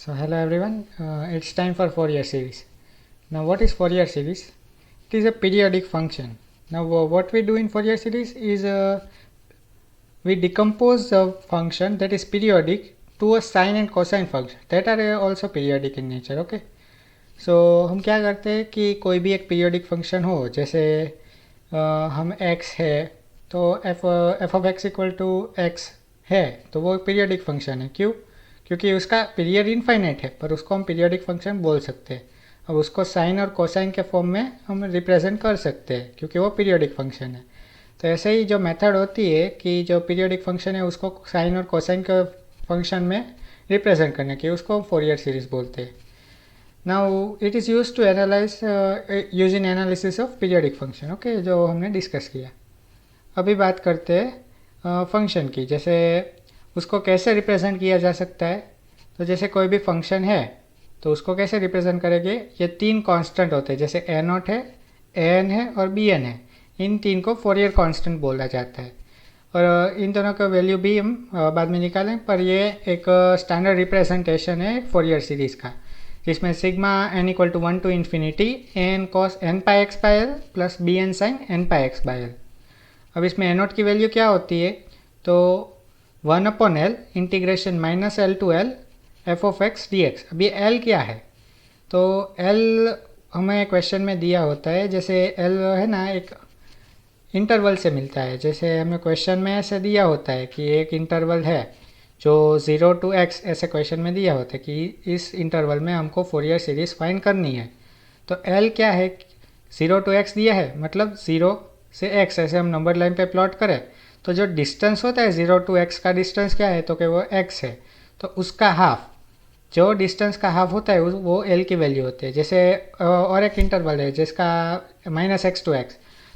So hello everyone, it's time for Fourier series. Now what is Fourier series? It is a periodic function. Now what we do in Fourier series is we decompose the function that is periodic to a sine and cosine function that are also periodic in nature. Okay. So हम क्या करते हैं कि कोई भी एक periodic function हो, जैसे हम x है तो f of x equal to x है तो वो periodic function है. क्यों? क्योंकि उसका पीरियड इनफाइनाइट है पर उसको हम पीरियोडिक फंक्शन बोल सकते हैं. अब उसको साइन और कोसाइन के फॉर्म में हम रिप्रेजेंट कर सकते हैं क्योंकि वो पीरियोडिक फंक्शन है. तो ऐसे ही जो मेथड होती है कि जो पीरियोडिक फंक्शन है उसको साइन और कोसाइन के फंक्शन में रिप्रेजेंट करने की उसको हम फोरियर सीरीज बोलते हैं. Now it is use to analyse using analysis of periodic function. Okay, जो हमने डिस्कस किया. अभी बात करते हैं फंक्शन की. जैसे उसको कैसे रिप्रेजेंट किया जा सकता है. तो जैसे कोई भी फंक्शन है तो उसको कैसे रिप्रेजेंट करेंगे. ये तीन कांस्टेंट होते हैं, जैसे ए नॉट है, ए एन है और बी एन है. इन तीन को फोरियर कांस्टेंट बोला जाता है और इन दोनों का वैल्यू भी हम बाद में निकालें. पर ये एक स्टैंडर्ड रिप्रेजेंटेशन है फोरियर सीरीज का, जिसमें sigma n equal to 1 to infinity n cos n pi x by l plus b n sine n pi x by l. अब इसमें ए नॉट की वैल्यू क्या होती है, तो 1 upon l integration minus l to l f of x d x. अब ये L क्या है, तो एल हमें क्वेश्चन में दिया होता है. जैसे एल है ना एक इंटरवल से मिलता है. जैसे हमें क्वेश्चन में ऐसे दिया होता है कि एक इंटरवल है जो 0 टू एक्स, ऐसे क्वेश्चन में दिया होता है कि इस इंटरवल में हमको फोरियर सीरीज फाइंड करनी है. तो एल क्या है, 0 टू एक्स दिया है, मतलब 0 से एक्स ऐसे हम नंबर लाइन पे प्लॉट करें तो जो डिस्टेंस होता है 0 टू एक्स का डिस्टेंस क्या है, तो कि वो x है. तो उसका हाफ, जो डिस्टेंस का हाफ होता है वो l की वैल्यू होती है. जैसे और एक इंटरवल है जिसका -x टू x,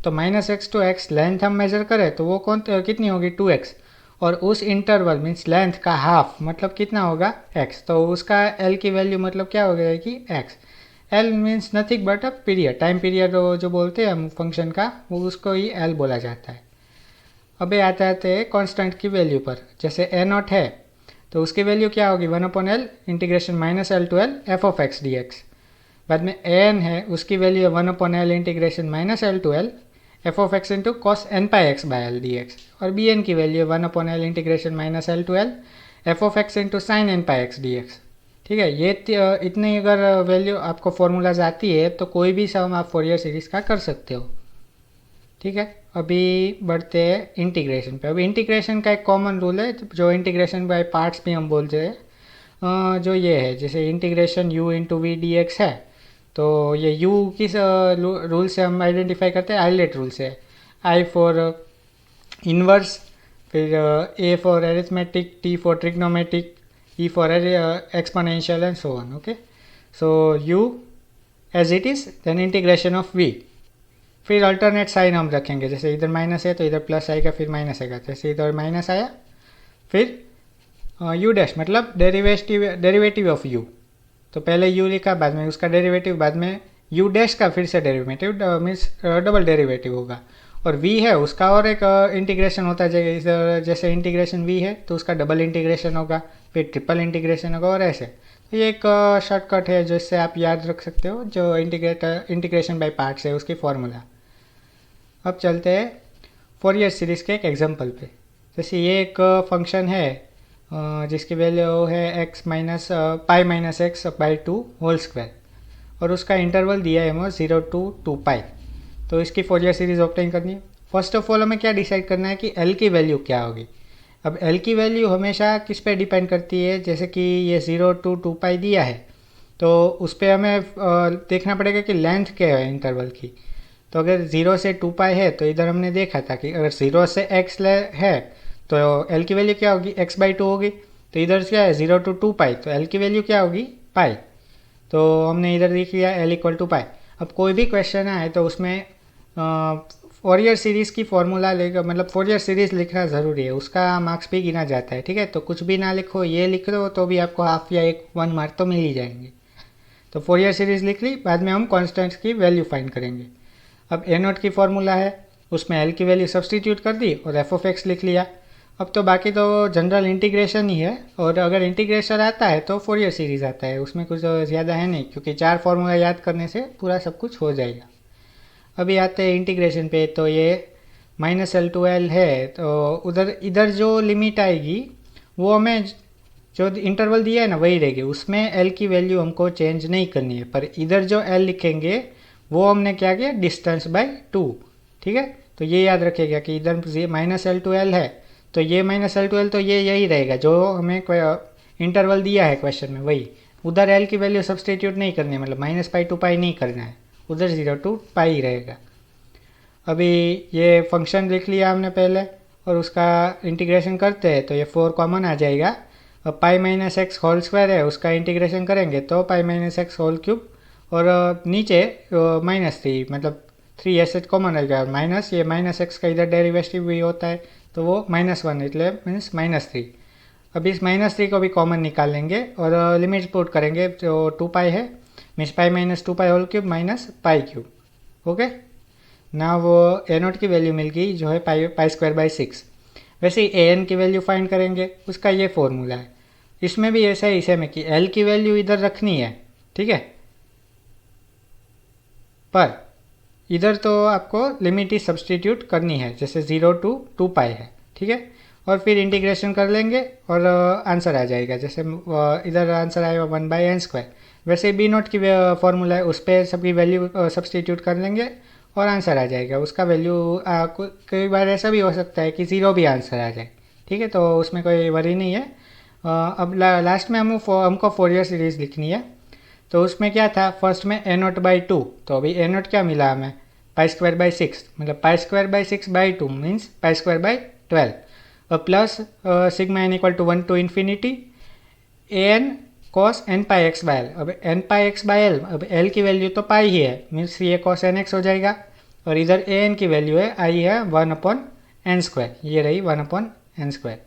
तो -x टू x लेंथ हम मेजर करें तो वो कितनी होगी 2x, और उस इंटरवल मीन्स लेंथ का हाफ मतलब कितना होगा x. तो उसका l की वैल्यू मतलब क्या हो गया कि x. l means nothing but a period, time period जो बोलते हैं हम फंक्शन का, वो उसको ही l बोला जाता है. अबे आते आते कांस्टेंट की वैल्यू पर. जैसे ए नॉट है तो उसकी वैल्यू क्या होगी 1 upon l integration minus l to l f of x d x. बाद में ए एन है, उसकी वैल्यू है 1 upon l integration minus l to l f of x into cos n pi x by l d x. और b n की value है 1 upon l integration minus l to l f of x into sine n pi x d x. ठीक है, ये इतनी अगर value आपको formulas आती है तो कोई भी सम आप फोरियर सीरीज का कर सकते हो. ठीक है, अभी बढ़ते हैं इंटीग्रेशन पे. अभी इंटीग्रेशन का एक कॉमन रूल है जो इंटीग्रेशन बाय पार्ट्स भी हम बोलते हैं, जो ये है. जैसे integration u into v d x है तो ये u किस रूल से हम आइडेंटिफाई करते हैं, आइलेट रूल से. I फॉर इनवर्स, फिर a for arithmetic, t for trigonometric, e for exponential and so on. Okay, so u as it is, then integration of v. फिर अल्टरनेट साइन हम रखेंगे, जैसे इधर माइनस है तो इधर प्लस आएगा, फिर माइनस आएगा. जैसे इधर माइनस आया फिर यू डैश मतलब डेरिवेटिव ऑफ यू. तो पहले यू लिखा, बाद में उसका डेरिवेटिव, बाद में यू डैश का फिर से डेरिवेटिव मीन्स डबल डेरिवेटिव होगा. और वी है उसका और एक इंटीग्रेशन होता है. इधर जैसे इंटीग्रेशन वी है तो उसका डबल इंटीग्रेशन होगा, फिर ट्रिपल इंटीग्रेशन होगा और ऐसे. तो ये एक शॉर्टकट है जिससे आप याद रख सकते हो, जो इंटीग्रेशन बाय पार्ट्स है उसकी फॉर्मूला. अब चलते हैं फोरियर सीरीज़ के एक एग्जांपल पे. जैसे ये एक फंक्शन है जिसकी वैल्यू है x minus pi minus x by 2 whole square, और उसका इंटरवल दिया है हमें 0 टू 2 पाई. तो इसकी फोरियर सीरीज़ ऑब्टेन करनी है. फर्स्ट ऑफ ऑल हमें क्या डिसाइड करना है कि l की वैल्यू क्या होगी. अब l की वैल्यू हमेशा किस पे डिपेंड करती है, जैसे कि ये 0 टू 2 पाई दिया है तो उस पर हमें देखना पड़ेगा कि लेंथ क्या है इंटरवल की. तो अगर 0 से 2 पाई है तो इधर हमने देखा था कि अगर 0 से x है तो l की वैल्यू क्या होगी x बाई 2 होगी. तो इधर क्या है 0 टू 2 पाई, तो l की वैल्यू क्या होगी पाई. तो हमने इधर देख लिया l इक्वल टू पाई. अब कोई भी क्वेश्चन आए तो उसमें फोरियर सीरीज़ की फॉर्मूला लेकर मतलब फोरियर सीरीज़ लिखना ज़रूरी है, उसका मार्क्स भी गिना जाता है. ठीक है, तो कुछ भी ना लिखो, ये लिख दो तो भी आपको हाफ या 1 मार्क तो मिल ही जाएंगे. तो फोरियर सीरीज़ लिख ली, बाद में हम कॉन्स्टेंट्स की वैल्यू फाइंड करेंगे. अब ए नोट की फॉर्मूला है, उसमें एल की वैल्यू सब्सटीट्यूट कर दी और एफ ऑफ एक्स लिख लिया. अब तो बाकी तो जनरल इंटीग्रेशन ही है, और अगर इंटीग्रेशन आता है तो फोरियर सीरीज़ आता है, उसमें कुछ ज़्यादा है नहीं, क्योंकि 4 फॉर्मूला याद करने से पूरा सब कुछ हो जाएगा। अभी आते हैं इंटीग्रेशन पे, तो ये -L to L है, तो उधर इधर जो लिमिट आएगी वो हमें जो इंटरवल दिया है ना वही रहेगी, उसमें L की वैल्यू हमको चेंज नहीं करनी है, पर इधर जो L लिखेंगे वो हमने क्या किया, डिस्टेंस बाय 2। ठीक है, तो ये याद रखिएगा कि इधर -L to L है, तो ये -L to L तो ये यही रहेगा जो हमें इंटरवल दिया है क्वेश्चन में, वही। उधर L की वैल्यू सब्सटीट्यूट नहीं करनी है, मतलब -π to π नहीं करना है, उधर 0 to π ही रहेगा। अभी ये फंक्शन लिख लिया हमने पहले, और उसका इंटीग्रेशन करते हैं तो ये 4 कॉमन आ जाएगा। अब π-x² है, उसका इंटीग्रेशन करेंगे तो π-x3, और नीचे -3, मतलब 3 ऐसे कॉमन रहेगा, माइनस ये -x का इधर डेरिवेटिव भी होता है तो वो -1 એટલે मीन्स -3। अब इस -3 को भी कॉमन निकाल लेंगे और लिमिट पुट करेंगे, जो 2π है, मीन्स π-2π³ -π³। ओके, ना वो a0 की वैल्यू मिल गई जो है π²/6। वैसे ही an की वैल्यू फाइंड करेंगे, उसका ये फॉर्मूला है। इसमें भी ऐसा ही सेम है कि l की वैल्यू इधर रखनी है, ठीक है, पर इधर तो आपको लिमिट ही सब्सटीट्यूट करनी है, जैसे 0 to 2π है, ठीक है, और फिर इंटीग्रेशन कर लेंगे और आंसर आ जाएगा। जैसे इधर आंसर आएगा 1/n²। वैसे b0 की फॉर्मूला है, उस पर सबकी वैल्यू सब्सटीट्यूट कर लेंगे और आंसर आ जाएगा। उसका वैल्यू कई बार ऐसा भी हो सकता है कि 0 भी आंसर आ जाए, ठीक है, तो उसमें कोई वरी नहीं है। अब लास्ट में हमको फोरियर सीरीज़ लिखनी है, तो उसमें क्या था, फर्स्ट में a0/2, तो अभी a0 क्या मिला हमें, π²/6, मतलब π²/6/2 मीन्स π²/12, और plus sigma n = 1 to ∞ an cos nπx/l। अब nπx/l, अब l की वैल्यू तो पाई ही है, मीन्स ये cos nx हो जाएगा, और इधर an की वैल्यू है आई है 1/n², ये रही 1/n²।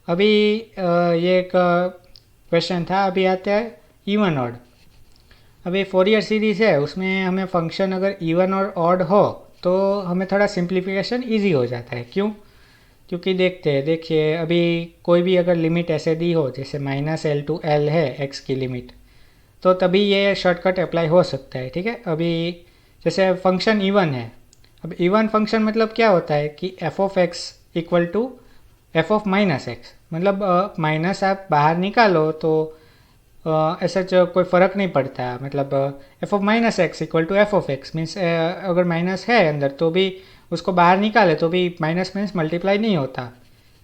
अभी ये एक क्वेश्चन था। अभी आता है इवन ऑड। अभी फोरियर सीरीज़ है, उसमें हमें फंक्शन अगर इवन और ऑड हो तो हमें थोड़ा सिंप्लीफिकेशन इजी हो जाता है। क्यों? क्योंकि देखिए अभी कोई भी अगर लिमिट ऐसे दी हो, जैसे -L to L है x की लिमिट, तो तभी ये शॉर्टकट अप्लाई हो सकता है, ठीक है। अभी जैसे फंक्शन इवन है, अब इवन फंक्शन मतलब क्या होता है कि f(x) = f(-x), मतलब माइनस आप बाहर निकालो तो ऐसा जो कोई फ़र्क नहीं पड़ता, मतलब f(-x) = f(x), मीन्स अगर माइनस है अंदर तो भी उसको बाहर निकाले तो भी माइनस मीन्स मल्टीप्लाई नहीं होता,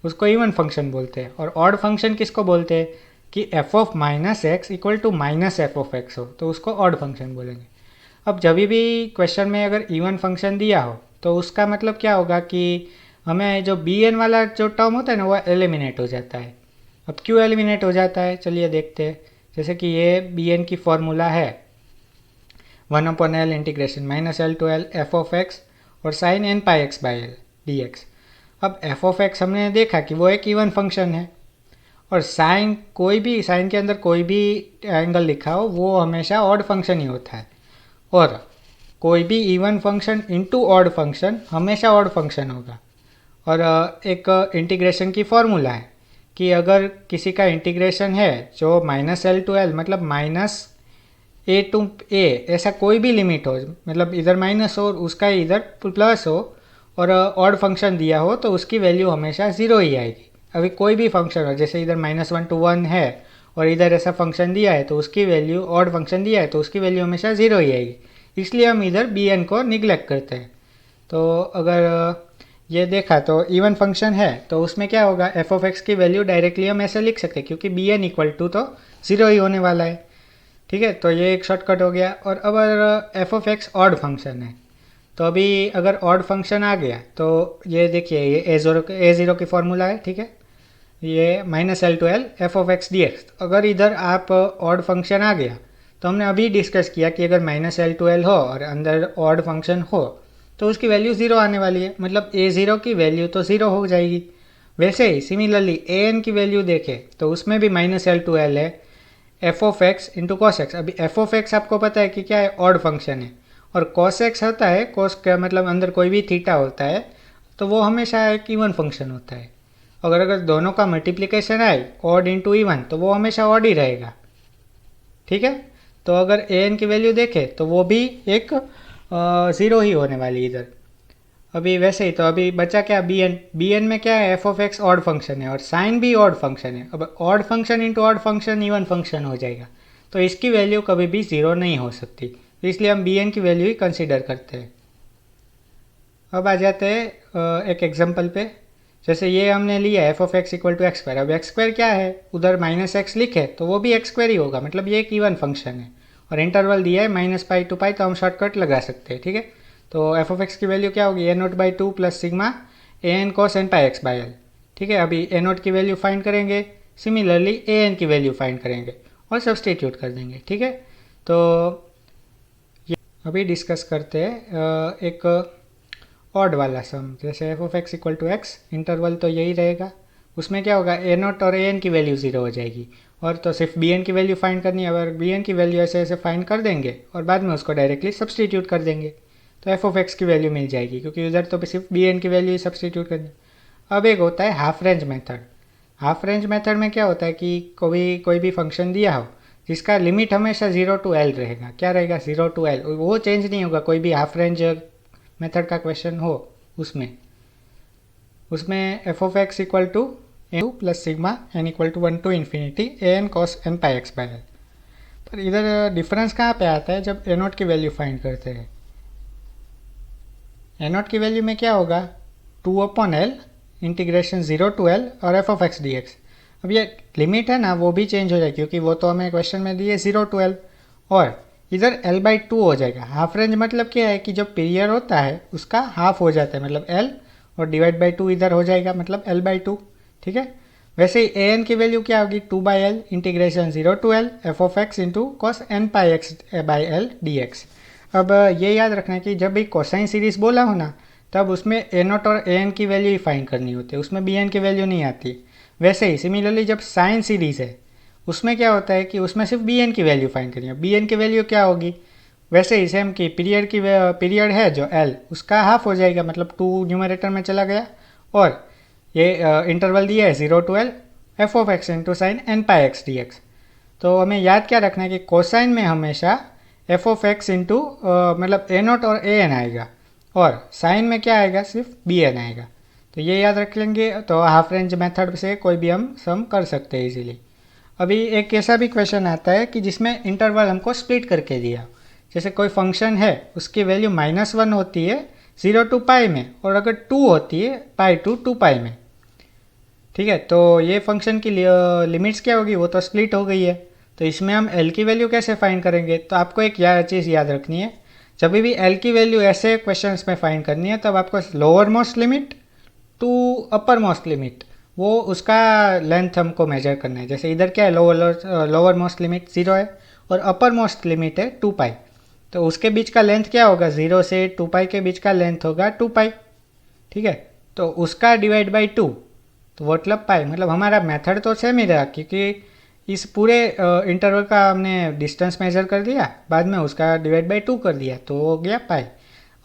उसको इवन फंक्शन बोलते हैं। और ऑड फंक्शन किसको बोलते हैं कि f(-x) = -f(x) हो तो उसको ऑड फंक्शन बोलेंगे। अब जब भी क्वेश्चन में अगर इवन फंक्शन दिया हो तो उसका मतलब क्या होगा कि हमें जो bn वाला जो टर्म होता है ना वो एलिमिनेट हो जाता है। अब क्यों एलिमिनेट हो जाता है, चलिए देखते हैं। जैसे कि ये bn की फॉर्मूला है 1/L integration -L to L f(x) और sin nπx/L dx। अब f(x) हमने देखा कि वो एक इवन फंक्शन है, और साइन के अंदर कोई भी एंगल लिखा हो वो हमेशा ऑड फंक्शन ही होता है, और कोई भी even function into odd function हमेशा ऑड फंक्शन होगा। और एक इंटीग्रेशन की फॉर्मूला है कि अगर किसी का इंटीग्रेशन है जो -L to L, मतलब -a to a, ऐसा कोई भी लिमिट हो, मतलब इधर माइनस हो और उसका इधर प्लस हो, और ऑड फंक्शन दिया हो तो उसकी वैल्यू हमेशा 0 ही आएगी। अभी कोई भी फंक्शन हो, जैसे इधर -1 to 1 है और इधर ऐसा फंक्शन दिया है तो उसकी वैल्यू, ऑड फंक्शन दिया है तो उसकी वैल्यू हमेशा 0 ही आएगी, इसलिए हम इधर bn को निगलेक्ट करते हैं। तो अगर ये देखा तो इवन फंक्शन है तो उसमें क्या होगा, f(x) की वैल्यू डायरेक्टली हम ऐसे लिख सकते हैं क्योंकि bn = तो 0 ही होने वाला है, ठीक है, तो ये एक शॉर्टकट हो गया। और अगर f(x) ऑड फंक्शन है तो अभी अगर ऑड फंक्शन आ गया तो ये देखिए ये a0 की फॉर्मूला है, ठीक है, ये -L to L f(x) dx। अगर इधर आप ऑड फंक्शन आ गया तो हमने अभी डिस्कस किया कि अगर -L to L हो और अंदर ऑड फंक्शन हो तो उसकी वैल्यू 0 आने वाली है, मतलब a0 की वैल्यू तो 0 हो जाएगी। वैसे ही सिमिलरली an की वैल्यू देखें तो उसमें भी -L to L है f(x) * cos x। अभी f(x) आपको पता है कि क्या है, ऑड फंक्शन है, और cos x होता है, cos का मतलब अंदर कोई भी थीटा होता है तो वो हमेशा एक इवन फंक्शन होता है। अगर दोनों का मल्टीप्लिकेशन आए ऑड इंटू इवन तो वो हमेशा ऑड ही रहेगा। ठीक है, तो अगर ए एन की वैल्यू देखें तो वो भी एक 0 ही होने वाली इधर। अभी वैसे ही तो अभी बचा क्या, बी एन। बी एन में क्या है, F of x odd function है और साइन भी ऑड फंक्शन है। अब odd function into odd function even function हो जाएगा, तो इसकी वैल्यू कभी भी 0 नहीं हो सकती, तो इसलिए हम बी एन की वैल्यू ही कंसिडर करते हैं। अब आ जाते हैं एक एग्जाम्पल पे। जैसे ये हमने लिया f of x equal to x square. अब एक्स स्क्वायर क्या है, उधर माइनस एक्स लिखे तो वो भी एक्स स्क्वायर ही होगा, मतलब ये एक इवन फंक्शन है और इंटरवल दिया है -π to π, तो हम शॉर्टकट लगा सकते हैं। ठीक है, तो एफ ऑफ एक्स की वैल्यू क्या होगी, a0/2 plus sigma a n cos n pi x by l. ठीक है, अभी a0 की वैल्यू फाइंड करेंगे, सिमिलरली ए एन की वैल्यू फाइंड करेंगे और सब्सटीट्यूट कर देंगे। ठीक है, तो अभी डिस्कस करते हैं एक ऑड वाला सम। जैसे f of x equal to x, interval तो यही रहेगा, उसमें क्या होगा, a0 और an की वैल्यू 0 हो जाएगी और तो सिर्फ bn की वैल्यू फाइंड करनी है। अगर bn की वैल्यू ऐसे ऐसे फाइंड कर देंगे और बाद में उसको डायरेक्टली सब्सटीट्यूट कर देंगे तो एफ ऑफ एक्स की वैल्यू मिल जाएगी, क्योंकि उधर तो सिर्फ bn की वैल्यू ही सब्सटीट्यूट करनी। अब एक होता है half range method. Half range method में क्या होता है कि कोई भी फंक्शन दिया हो जिसका लिमिट हमेशा 0 to l रहेगा। क्या रहेगा, 0 to l, वो चेंज नहीं होगा। कोई भी हाफ रेंज मेथड का क्वेश्चन हो उसमें f of x equal to a plus sigma n equal to 1 to infinity a n cos n pi x by l. पर इधर डिफरेंस कहाँ पे आता है, जब ए नोट की वैल्यू फाइंड करते हैं। ए नोट की वैल्यू में क्या होगा, 2/l इंटीग्रेशन 0 to l और F of x d x. अब ये लिमिट है ना, वो भी चेंज हो जाएगी, क्योंकि वो तो हमें क्वेश्चन में दी है 0 to l, और इधर l/2 हो जाएगा। हाफ रेंज मतलब क्या है कि जब पीरियड होता है उसका हाफ हो जाता है, मतलब l, और डिवाइड बाई 2 इधर हो जाएगा, मतलब l/2। ठीक है, वैसे ही ए एन की वैल्यू क्या होगी, 2/l इंटीग्रेशन 0 to l f of x into cos n pi x by l d x. अब ये याद रखना है कि जब भी कोसाइन सीरीज बोला हो ना, तब उसमें ए नोट और ए एन की वैल्यू ही फाइंड करनी होती है, उसमें बी एन की वैल्यू नहीं आती। वैसे ही सिमिलरली जब साइन सीरीज है उसमें क्या होता है कि उसमें सिर्फ बी एन की वैल्यू फाइंड करनी है। बी एन की वैल्यू क्या होगी, वैसे ही सेम कि पीरियड है जो एल, उसका हाफ हो जाएगा, मतलब 2 न्यूमरेटर में चला गया, और ये इंटरवल दिया है 0 to l f of x into sine n pi x d x. तो हमें याद क्या रखना है कि कोसाइन में हमेशा एफ ऑफ एक्स इंटू मतलब ए नोट और ए एन आएगा, और साइन में क्या आएगा, सिर्फ बी एन आएगा। तो ये याद रख लेंगे, तो हाफ रेंज मेथड से कोई भी हम सम कर सकते हैं इजीली। अभी एक ऐसा भी क्वेश्चन आता है कि जिसमें इंटरवल हमको स्प्लिट करके दिया। जैसे कोई फंक्शन है, उसकी वैल्यू -1 होती है 0 to π में, और अगर 2 होती है π to 2π में। ठीक है, तो ये फंक्शन की लिमिट्स क्या होगी, वो तो स्प्लिट हो गई है, तो इसमें हम l की वैल्यू कैसे फाइंड करेंगे। तो आपको एक चीज़ याद रखनी है, जब भी l की वैल्यू ऐसे क्वेश्चंस में फाइंड करनी है, तब आपको lower most limit to upper most limit, वो उसका लेंथ हमको मेजर करना है। जैसे इधर क्या है, लोअर मोस्ट लिमिट 0 है और अपर मोस्ट लिमिट है 2π, तो उसके बीच का लेंथ क्या होगा, 0 से 2π के बीच का लेंथ होगा 2π। ठीक है, तो उसका डिवाइड बाई 2, तो मतलब पाई, मतलब हमारा मेथड तो सेम ही रहा, क्योंकि इस पूरे इंटरवल का हमने डिस्टेंस मेजर कर दिया, बाद में उसका डिवाइड बाई 2 कर दिया, तो हो गया पाई।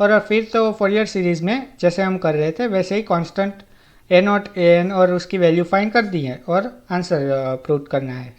और फिर तो फोरियर सीरीज में जैसे हम कर रहे थे वैसे ही constant A naught A N और उसकी वैल्यू फाइंड कर दी है और आंसर प्रूव करना है।